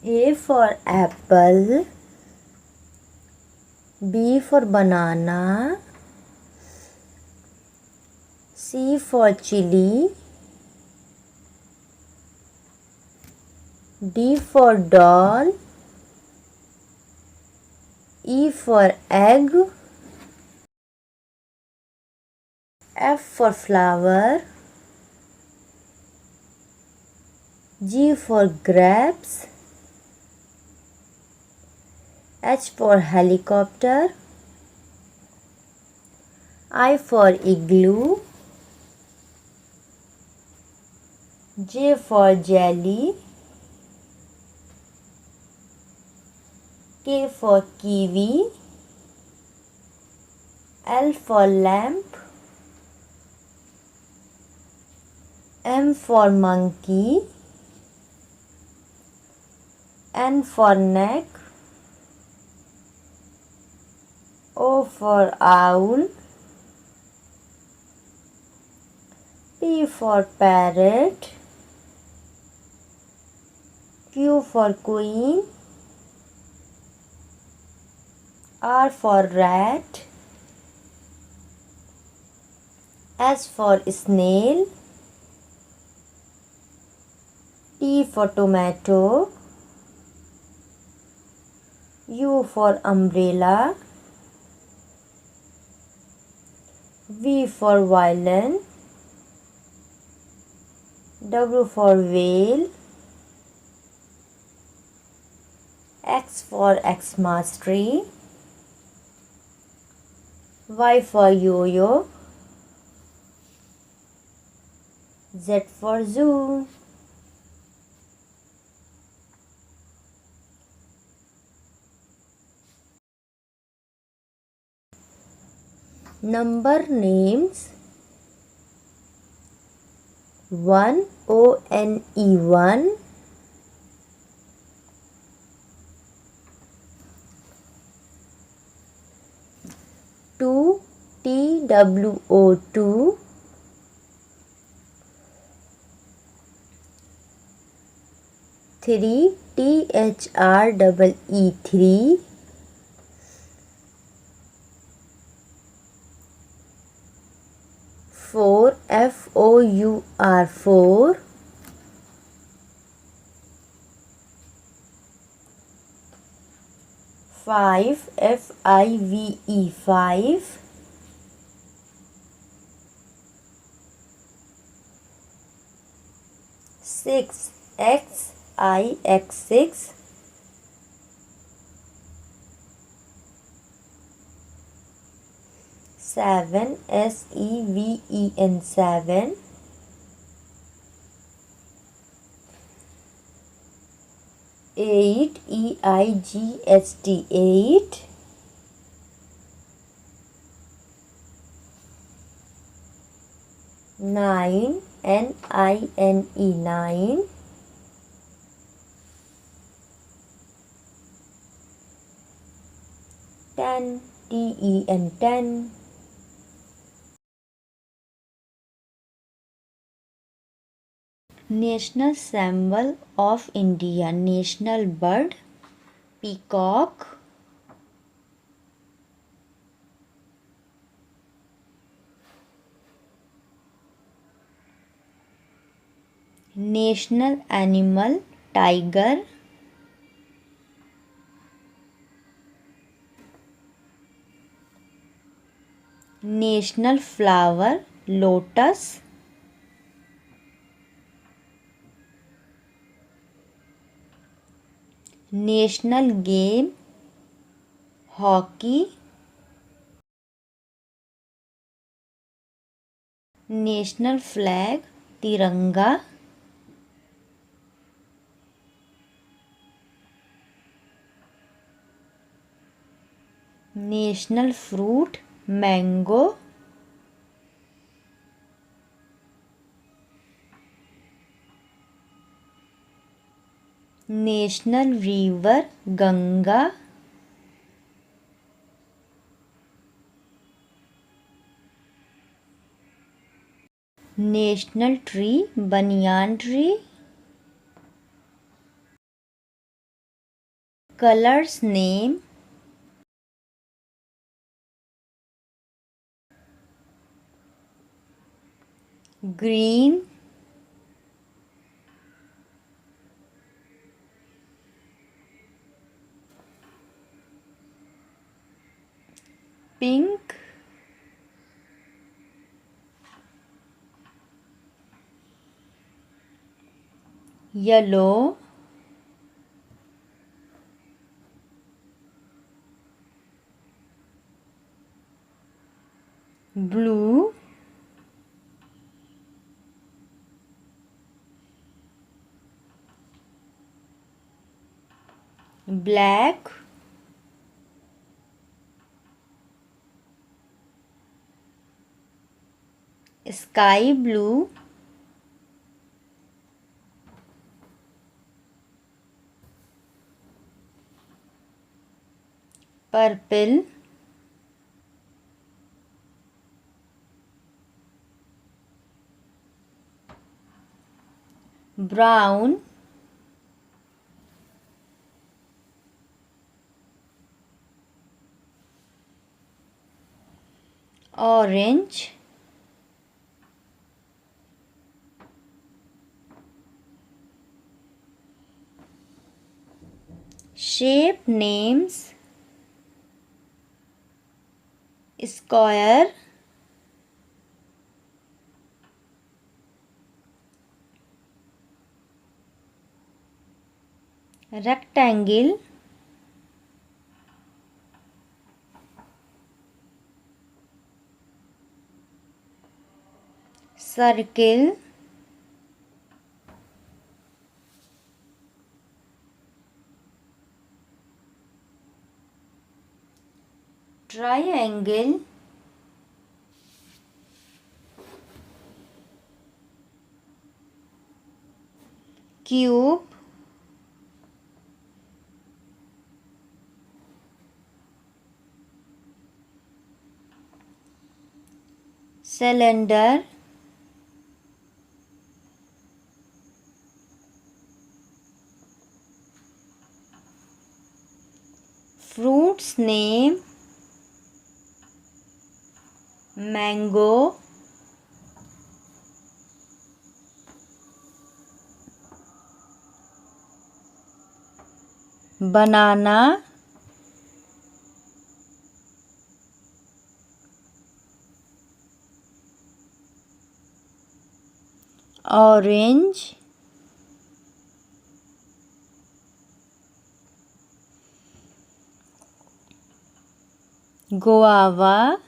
A for apple, B for banana, C for chili, D for doll, E for egg, F for flower, G for grapes, H for helicopter, I for igloo, J for jelly, K for kiwi, L for lamp, M for monkey, N for neck, O for owl, P for parrot, Q for queen, R for rat, S for snail, T for tomato, U for umbrella, V for violin, W for whale, X for Xmas tree, Y for yo-yo, Z for zoo. Number names: 1 ONE1, 2 TWO2, 3 THREE3, 4 FOUR4, 5 FIVE5, 6 XIX6, 7 SEVEN7, 8 EIGHT8, 9 NINE9, 10 TEN10. National symbol of India. National bird peacock, national animal tiger, national flower lotus, national game hockey, national flag tiranga, national fruit mango, national river Ganga, national tree banyan tree, Colors name: green, pink, yellow, blue, black, sky blue, purple, brown, orange, shape names: square, rectangle, circle, triangle, cube, cylinder, fruits name: mango, banana, orange, guava,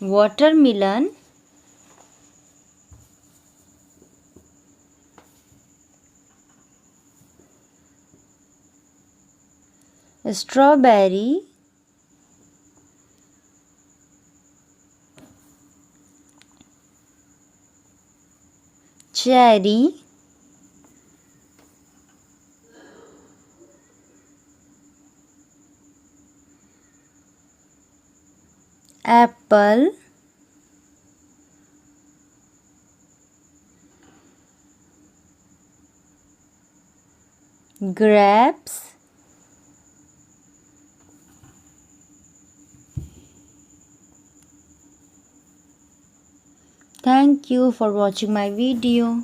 watermelon, strawberry, cherry, apple, grapes. Thank you for watching my video.